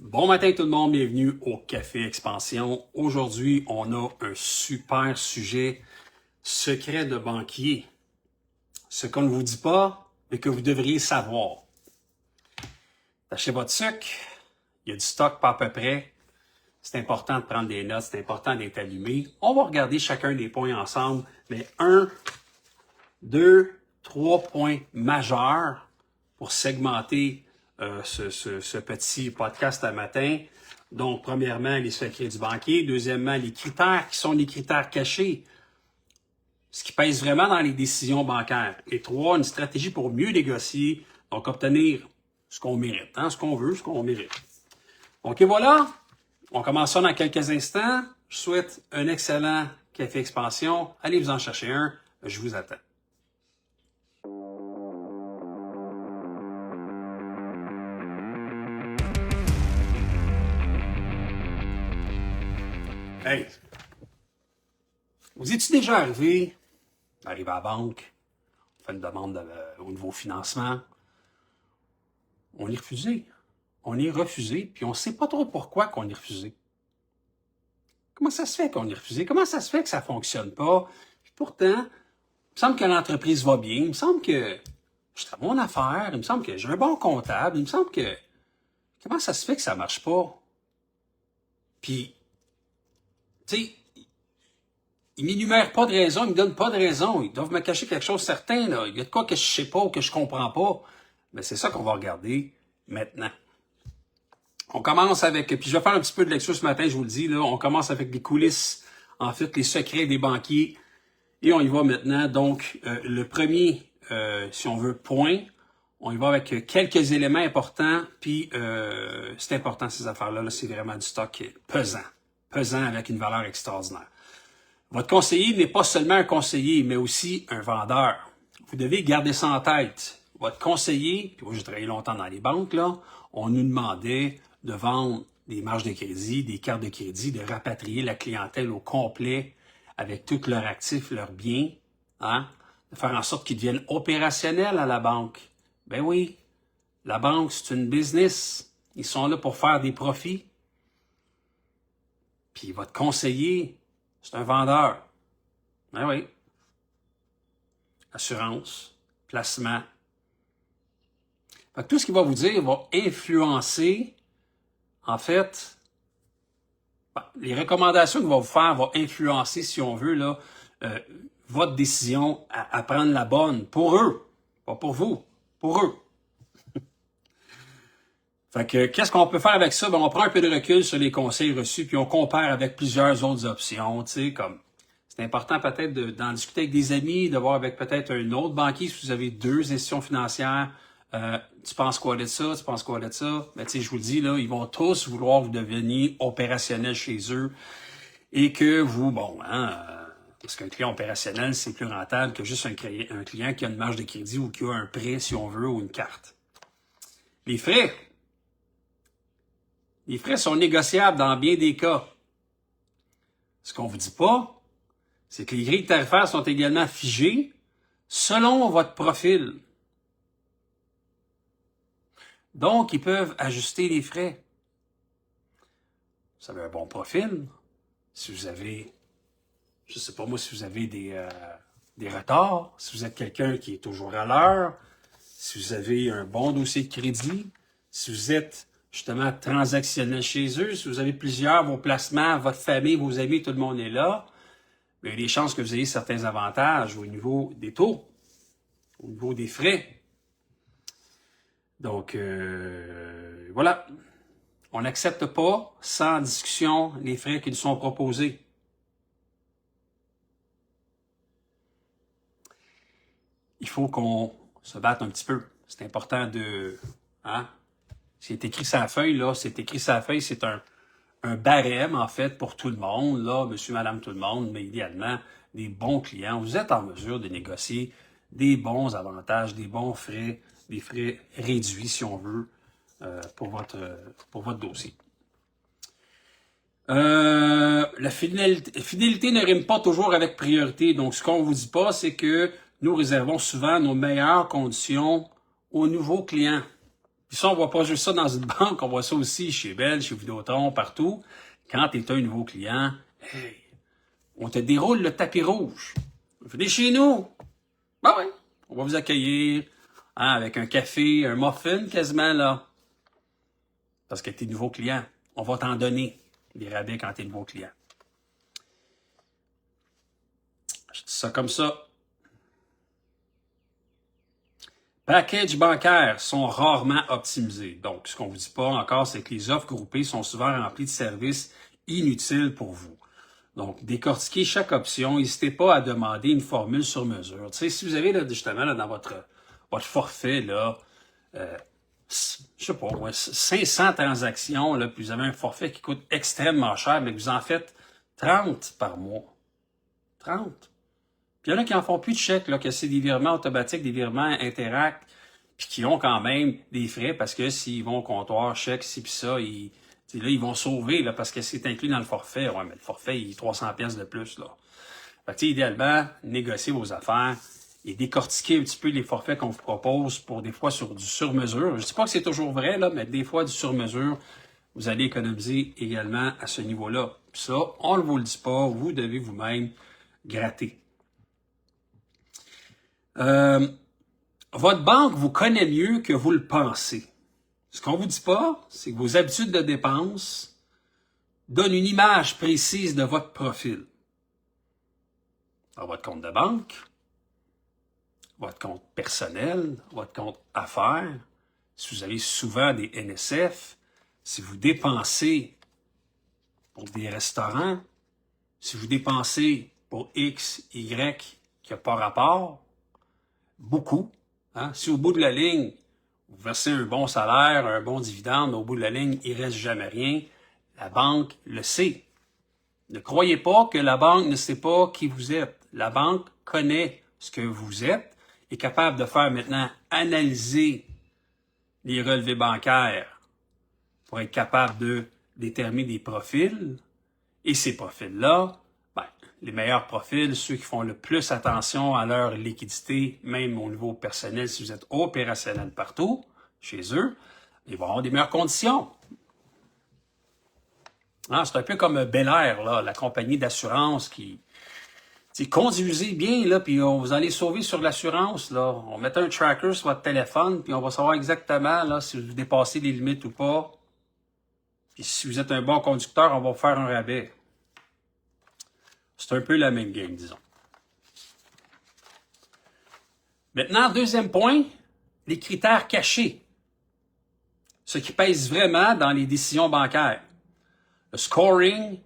Bon matin tout le monde, bienvenue au Café Expansion. Aujourd'hui, on a un super sujet, secret de banquier. Ce qu'on ne vous dit pas, mais que vous devriez savoir. Tâchez votre sucre, il y a du stock pas à peu près. C'est important de prendre des notes, c'est important d'être allumé. On va regarder chacun des points ensemble, mais 1, 2, 3 points majeurs pour segmenter ce petit podcast à matin. Donc, premièrement, les secrets du banquier. Deuxièmement, les critères qui sont les critères cachés, ce qui pèse vraiment dans les décisions bancaires. Et 3, une stratégie pour mieux négocier, donc obtenir ce qu'on mérite, ce qu'on veut, ce qu'on mérite. Donc, et voilà, on commence ça dans quelques instants. Je souhaite un excellent Café Expansion. Allez vous en chercher un, je vous attends. Hey! Vous êtes-tu déjà arrivé à la banque, on fait une demande au niveau financement, on est refusé. On est refusé, puis on ne sait pas trop pourquoi qu'on est refusé. Comment ça se fait qu'on est refusé? Comment ça se fait que ça ne fonctionne pas? Puis pourtant, il me semble que l'entreprise va bien, il me semble que je fais mon affaire, il me semble que j'ai un bon comptable, il me semble que... Comment ça se fait que ça ne marche pas? Puis, tu sais, ils m'énumèrent pas de raison, ils me donnent pas de raison. Ils doivent me cacher quelque chose de certain, là. Il y a de quoi que je sais pas ou que je comprends pas. Mais c'est ça qu'on va regarder maintenant. On commence avec, puis je vais faire un petit peu de lecture ce matin, je vous le dis, là. On commence avec les coulisses, en fait, les secrets des banquiers. Et on y va maintenant. Donc, le premier, si on veut, point. On y va avec quelques éléments importants. Puis, c'est important, ces affaires-là. Là, c'est vraiment du stock pesant. Pesant avec une valeur extraordinaire. Votre conseiller n'est pas seulement un conseiller, mais aussi un vendeur. Vous devez garder ça en tête. Votre conseiller, puis moi j'ai travaillé longtemps dans les banques, là, on nous demandait de vendre des marges de crédit, des cartes de crédit, de rapatrier la clientèle au complet avec tous leurs actifs, leurs biens, de faire en sorte qu'ils deviennent opérationnels à la banque. Ben oui, la banque, c'est une business. Ils sont là pour faire des profits. Puis votre conseiller, c'est un vendeur. Ben oui. Assurance, placement. Fait que tout ce qu'il va vous dire va influencer, en fait, les recommandations qu'il va vous faire vont influencer, si on veut, là, votre décision à prendre la bonne pour eux. Pas pour vous, pour eux. Fait que, qu'est-ce qu'on peut faire avec ça? Ben, on prend un peu de recul sur les conseils reçus, puis on compare avec plusieurs autres options, tu sais, comme, c'est important peut-être d'en discuter avec des amis, de voir avec peut-être un autre banquier si vous avez deux institutions financières. Tu penses quoi de ça? Tu penses quoi de ça? Ben, tu sais, je vous le dis, là, ils vont tous vouloir vous devenir opérationnel chez eux et que vous, parce qu'un client opérationnel, c'est plus rentable que juste un client qui a une marge de crédit ou qui a un prêt, si on veut, ou une carte. Les frais. Les frais sont négociables dans bien des cas. Ce qu'on ne vous dit pas, c'est que les grilles tarifaires sont également figées selon votre profil. Donc, ils peuvent ajuster les frais. Vous avez un bon profil. Si vous avez, je ne sais pas moi, si vous avez des retards, si vous êtes quelqu'un qui est toujours à l'heure, si vous avez un bon dossier de crédit, si vous êtes justement transactionnel chez eux, si vous avez vos placements, votre famille, vos amis, tout le monde est là, il y a des chances que vous ayez certains avantages au niveau des taux, au niveau des frais. Donc, voilà. On n'accepte pas, sans discussion, les frais qui nous sont proposés. Il faut qu'on se batte un petit peu. C'est important de... C'est écrit sur la feuille, là. C'est écrit sur la feuille, c'est un barème, en fait, pour tout le monde, là, monsieur, madame, tout le monde, mais idéalement, des bons clients. Vous êtes en mesure de négocier des bons avantages, des bons frais, des frais réduits, si on veut, pour votre dossier. La fidélité ne rime pas toujours avec priorité. Donc, ce qu'on ne vous dit pas, c'est que nous réservons souvent nos meilleures conditions aux nouveaux clients. Puis ça, on voit pas juste ça dans une banque, on voit ça aussi chez Bell, chez Vidéotron, partout. Quand tu es un nouveau client, hey, on te déroule le tapis rouge. Venez chez nous. Ben oui, on va vous accueillir avec un café, un muffin quasiment là. Parce que tu es nouveau client. On va t'en donner des rabais quand tu es nouveau client. Je dis ça comme ça. Packages bancaires sont rarement optimisés. Donc, ce qu'on ne vous dit pas encore, c'est que les offres groupées sont souvent remplies de services inutiles pour vous. Donc, décortiquez chaque option. N'hésitez pas à demander une formule sur mesure. Tu sais, si vous avez là, justement là, dans votre forfait, là, je sais pas, ouais, 500 transactions, là, puis vous avez un forfait qui coûte extrêmement cher, mais que vous en faites 30 par mois. 30. Puis il y en a qui en font plus de chèques, là, que c'est des virements automatiques, des virements Interact, puis qui ont quand même des frais parce que s'ils vont au comptoir, chèque, ci puis ça, ils vont sauver là, parce que c'est inclus dans le forfait. Ouais, mais le forfait, il est 300 pièces de plus. Là. Fait que, idéalement, négociez vos affaires et décortiquez un petit peu les forfaits qu'on vous propose pour des fois sur du sur-mesure. Je ne dis pas que c'est toujours vrai, là, mais des fois, du sur-mesure, vous allez économiser également à ce niveau-là. Puis ça, on ne vous le dit pas, vous devez vous-même gratter. Votre banque vous connaît mieux que vous le pensez. Ce qu'on vous dit pas, c'est que vos habitudes de dépenses donnent une image précise de votre profil. Dans votre compte de banque, votre compte personnel, votre compte affaires, si vous avez souvent des NSF, si vous dépensez pour des restaurants, si vous dépensez pour X, Y qui n'a pas rapport, beaucoup. Hein? Si au bout de la ligne, vous versez un bon salaire, un bon dividende, mais au bout de la ligne, il ne reste jamais rien, la banque le sait. Ne croyez pas que la banque ne sait pas qui vous êtes. La banque connaît ce que vous êtes, est capable de faire maintenant analyser les relevés bancaires pour être capable de déterminer des profils. Et ces profils-là, les meilleurs profils, ceux qui font le plus attention à leur liquidité, même au niveau personnel, si vous êtes opérationnel partout, chez eux, ils vont avoir des meilleures conditions. C'est un peu comme Bel Air, là, la compagnie d'assurance qui... Conduisez bien, là, puis on vous allez sauver sur l'assurance. Là. On met un tracker sur votre téléphone, puis on va savoir exactement là, si vous dépassez les limites ou pas. Puis si vous êtes un bon conducteur, on va vous faire un rabais. C'est un peu la même game, disons. Maintenant, deuxième point, les critères cachés. Ce qui pèse vraiment dans les décisions bancaires. Le scoring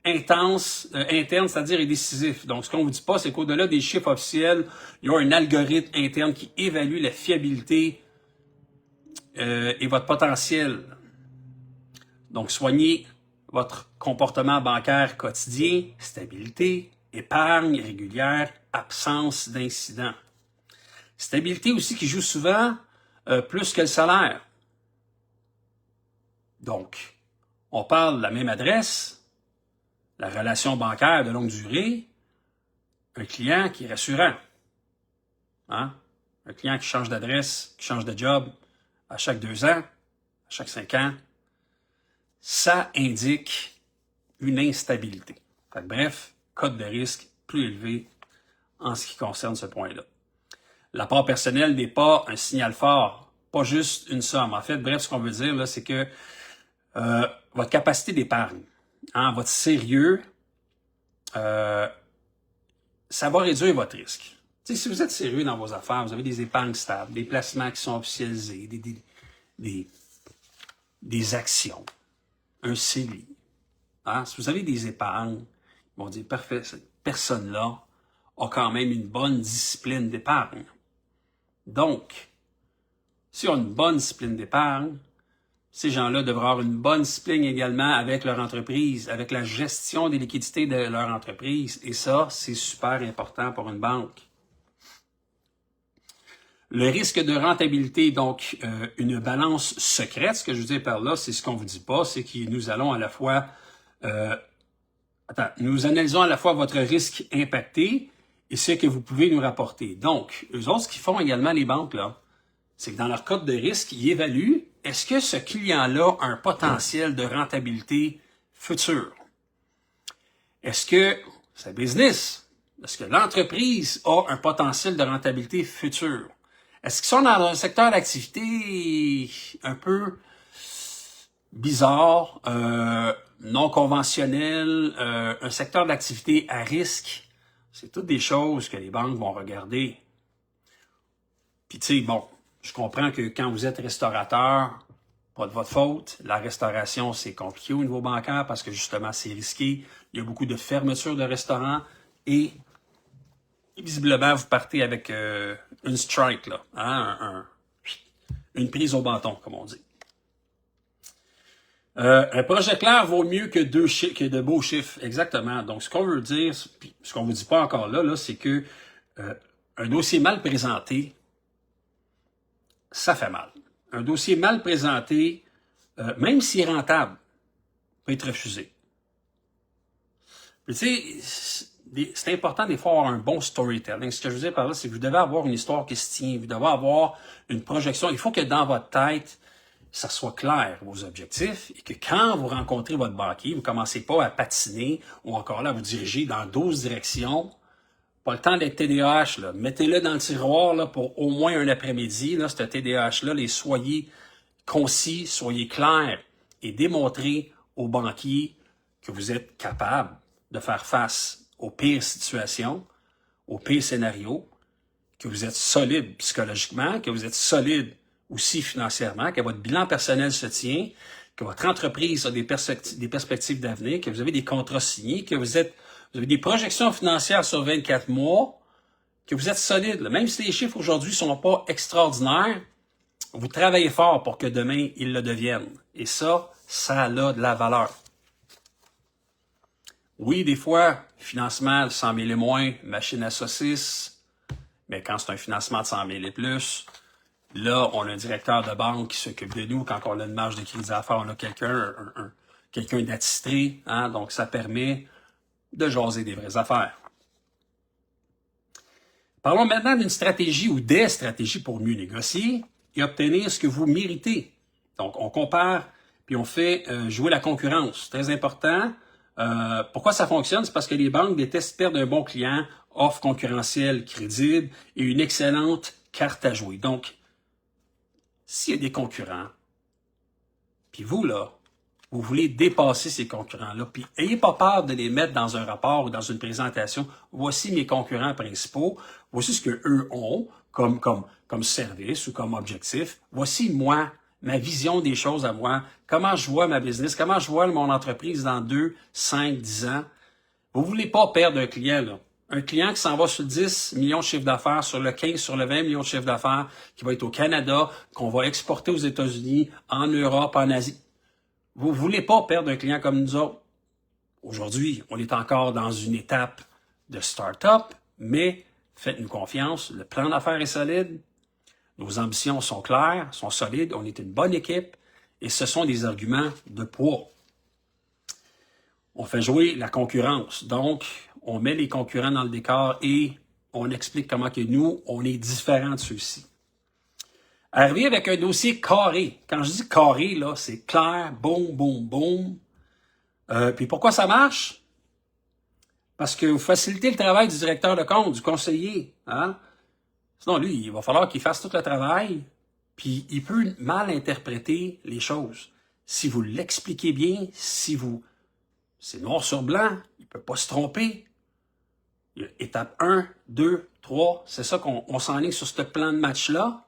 interne, c'est-à-dire est décisif. Donc, ce qu'on ne vous dit pas, c'est qu'au-delà des chiffres officiels, il y a un algorithme interne qui évalue la fiabilité et votre potentiel. Donc, soignez votre comportement bancaire quotidien, stabilité, épargne régulière, absence d'incidents. Stabilité aussi qui joue souvent plus que le salaire. Donc, on parle de la même adresse, la relation bancaire de longue durée, un client qui est rassurant. Hein? Un client qui change d'adresse, qui change de job à chaque 2 ans, à chaque 5 ans, ça indique une instabilité. Bref, cote de risque plus élevé en ce qui concerne ce point-là. L'apport personnel n'est pas un signal fort, pas juste une somme. En fait, bref, ce qu'on veut dire, là, c'est que votre capacité d'épargne, votre sérieux, ça va réduire votre risque. T'sais, si vous êtes sérieux dans vos affaires, vous avez des épargnes stables, des placements qui sont officialisés, des actions, un CELI. Si vous avez des épargnes, ils vont dire, parfait, cette personne-là a quand même une bonne discipline d'épargne. Donc, si on a une bonne discipline d'épargne, ces gens-là devraient avoir une bonne discipline également avec leur entreprise, avec la gestion des liquidités de leur entreprise. Et ça, c'est super important pour une banque. Le risque de rentabilité, donc une balance secrète, ce que je veux dire par là, c'est ce qu'on ne vous dit pas, c'est que nous allons à la fois... nous analysons à la fois votre risque impacté et ce que vous pouvez nous rapporter. Donc, eux autres, ce qu'ils font également, les banques, là, c'est que dans leur code de risque, ils évaluent est-ce que ce client-là a un potentiel de rentabilité future? Est-ce que sa business, est-ce que l'entreprise a un potentiel de rentabilité future? Est-ce qu'ils sont dans un secteur d'activité un peu bizarre, non conventionnel, un secteur d'activité à risque? C'est toutes des choses que les banques vont regarder. Puis tu sais, bon, je comprends que quand vous êtes restaurateur, pas de votre faute, la restauration, c'est compliqué au niveau bancaire parce que justement, c'est risqué. Il y a beaucoup de fermetures de restaurants et visiblement, vous partez avec une strike, là, hein, une prise au bâton, comme on dit. Un projet clair vaut mieux que de beaux chiffres, exactement. Donc, ce qu'on veut dire, ce qu'on vous dit pas encore là, c'est que un dossier mal présenté, ça fait mal. Un dossier mal présenté, même s'il est rentable, peut être refusé. Tu sais, c'est important des fois d'avoir un bon storytelling. Ce que je veux dire par là, c'est que vous devez avoir une histoire qui se tient, vous devez avoir une projection. Il faut que dans votre tête, ça soit clair, vos objectifs, et que quand vous rencontrez votre banquier, vous ne commencez pas à patiner ou encore là à vous diriger dans 12 directions. Pas le temps d'être TDAH, là. Mettez-le dans le tiroir là, pour au moins un après-midi, là, ce TDAH-là, soyez concis, soyez clairs et démontrez aux banquiers que vous êtes capable de faire face aux pires situations, aux pires scénarios, que vous êtes solide psychologiquement, que vous êtes solide aussi financièrement, que votre bilan personnel se tient, que votre entreprise a des perspectives d'avenir, que vous avez des contrats signés, que vous avez des projections financières sur 24 mois, que vous êtes solide. Là. Même si les chiffres aujourd'hui ne sont pas extraordinaires, vous travaillez fort pour que demain, ils le deviennent. Et ça a de la valeur. Oui, des fois, financement de 100 000 et moins, machine à saucisses, mais quand c'est un financement de 100 000 et plus, là, on a un directeur de banque qui s'occupe de nous. Quand on a une marge de crédit à faire, on a quelqu'un d'attitré. Hein, donc, ça permet de jaser des vraies affaires. Parlons maintenant d'une stratégie ou des stratégies pour mieux négocier et obtenir ce que vous méritez. Donc, on compare puis on fait jouer la concurrence. Très important. Pourquoi ça fonctionne? C'est parce que les banques détestent perdre un bon client, offre concurrentielle crédible et une excellente carte à jouer. Donc, s'il y a des concurrents, puis vous, là, vous voulez dépasser ces concurrents-là, puis ayez pas peur de les mettre dans un rapport ou dans une présentation. Voici mes concurrents principaux, voici ce qu'eux ont comme service ou comme objectif. Voici moi, ma vision des choses à moi, comment je vois ma business, comment je vois mon entreprise dans 2, 5, 10 ans. Vous voulez pas perdre un client, là. Un client qui s'en va sur 10 millions de chiffre d'affaires, sur le 15, sur le 20 millions de chiffre d'affaires, qui va être au Canada, qu'on va exporter aux États-Unis, en Europe, en Asie. Vous ne voulez pas perdre un client comme nous autres. Aujourd'hui, on est encore dans une étape de start-up, mais faites-nous confiance, le plan d'affaires est solide, nos ambitions sont claires, sont solides, on est une bonne équipe, et ce sont des arguments de poids. On fait jouer la concurrence, donc on met les concurrents dans le décor et on explique comment que nous, on est différents de ceux-ci. Arriver avec un dossier carré. Quand je dis carré, là, c'est clair, boum, boum, boum. Puis pourquoi ça marche? Parce que vous facilitez le travail du directeur de compte, du conseiller. Hein? Sinon, lui, il va falloir qu'il fasse tout le travail, puis il peut mal interpréter les choses. Si vous l'expliquez bien, c'est noir sur blanc, il ne peut pas se tromper. Étape 1, 2, 3, c'est ça qu'on s'enligne sur ce plan de match-là.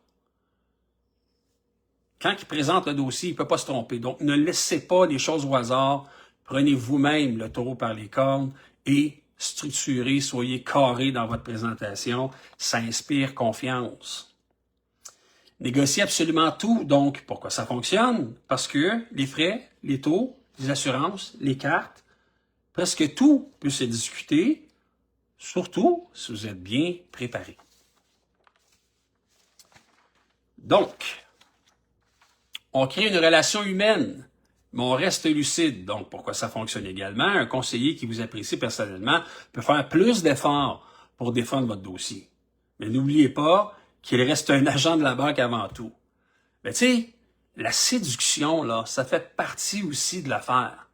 Quand il présente le dossier, il ne peut pas se tromper. Donc, ne laissez pas les choses au hasard. Prenez vous-même le taureau par les cornes et structurez, soyez carré dans votre présentation. Ça inspire confiance. Négociez absolument tout. Donc, pourquoi ça fonctionne? Parce que les frais, les taux, les assurances, les cartes, presque tout peut se discuter, surtout si vous êtes bien préparé. Donc, on crée une relation humaine, mais on reste lucide. Donc, pourquoi ça fonctionne également? Un conseiller qui vous apprécie personnellement peut faire plus d'efforts pour défendre votre dossier. Mais n'oubliez pas qu'il reste un agent de la banque avant tout. Mais tu sais, la séduction, là, ça fait partie aussi de l'affaire.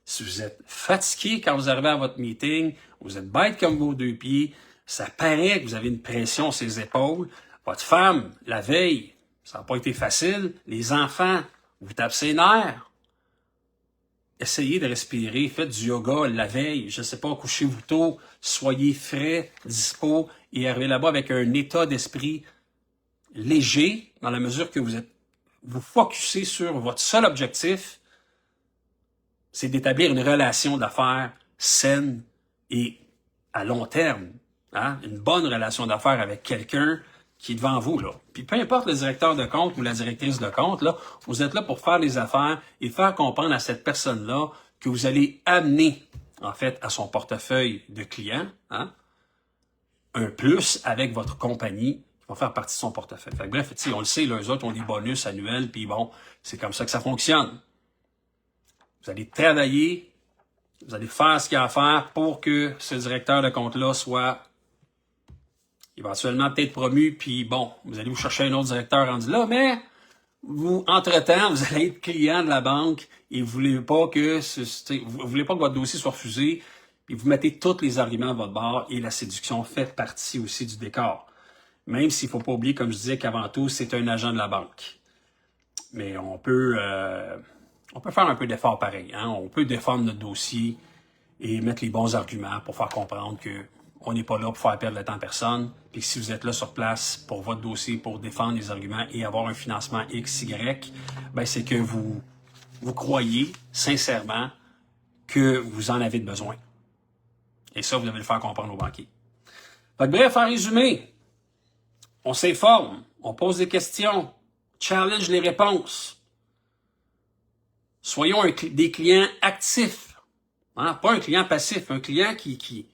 Si vous êtes fatigué quand vous arrivez à votre meeting, vous êtes bête comme vos deux pieds, ça paraît que vous avez une pression sur les épaules, votre femme, la veille, ça n'a pas été facile, les enfants, vous tapez ses nerfs. Essayez de respirer, faites du yoga la veille, je ne sais pas, couchez-vous tôt, soyez frais, dispo, et arrivez là-bas avec un état d'esprit léger, dans la mesure que vous focussez sur votre seul objectif, c'est d'établir une relation d'affaires saine et à long terme. Hein? Une bonne relation d'affaires avec quelqu'un qui est devant vous, là. Puis peu importe le directeur de compte ou la directrice de compte, là, vous êtes là pour faire les affaires et faire comprendre à cette personne-là que vous allez amener, en fait, à son portefeuille de clients, hein, un plus avec votre compagnie qui va faire partie de son portefeuille. Fait que, bref, on le sait, là, eux autres ont des bonus annuels, puis bon, c'est comme ça que ça fonctionne. Vous allez travailler, vous allez faire ce qu'il y a à faire pour que ce directeur de compte-là soit éventuellement peut-être promu, puis bon, vous allez vous chercher un autre directeur rendu là, mais vous, entre-temps, vous allez être client de la banque et vous voulez pas que vous voulez pas que votre dossier soit refusé, puis vous mettez tous les arguments à votre bord et la séduction fait partie aussi du décor. Même s'il faut pas oublier, comme je disais, qu'avant tout, c'est un agent de la banque. Mais on peut faire un peu d'effort pareil. Hein? On peut défendre notre dossier et mettre les bons arguments pour faire comprendre que on n'est pas là pour faire perdre le temps à personne. Puis si vous êtes là sur place pour votre dossier, pour défendre les arguments et avoir un financement XY, ben c'est que vous croyez sincèrement que vous en avez besoin. Et ça, vous devez le faire comprendre aux banquiers. Fait que bref, en résumé, on s'informe, on pose des questions, challenge les réponses. Soyons des clients actifs, hein? Pas un client passif, un client qui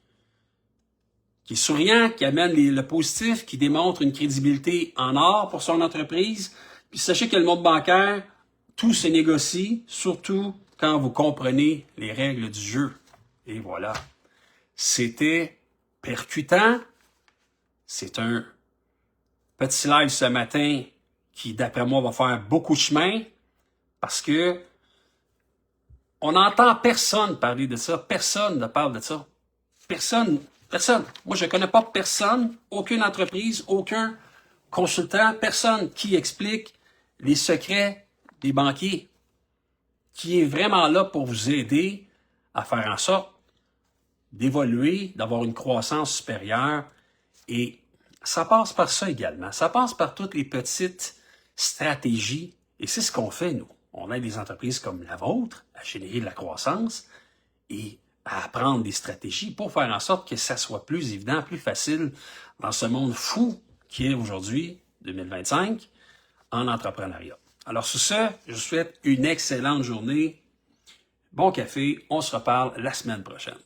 est souriant, qui amène le positif, qui démontre une crédibilité en or pour son entreprise. Puis sachez que le monde bancaire, tout se négocie, surtout quand vous comprenez les règles du jeu. Et voilà. C'était percutant. C'est un petit live ce matin qui, d'après moi, va faire beaucoup de chemin parce que on n'entend personne parler de ça. Personne ne parle de ça. Personne. Moi, je ne connais pas personne, aucune entreprise, aucun consultant, personne qui explique les secrets des banquiers, qui est vraiment là pour vous aider à faire en sorte d'évoluer, d'avoir une croissance supérieure. Et ça passe par ça également. Ça passe par toutes les petites stratégies. Et c'est ce qu'on fait, nous. On aide des entreprises comme la vôtre à générer de la croissance et à apprendre des stratégies pour faire en sorte que ça soit plus évident, plus facile dans ce monde fou qui est aujourd'hui, 2025, en entrepreneuriat. Alors sur ce, je vous souhaite une excellente journée. Bon café, on se reparle la semaine prochaine.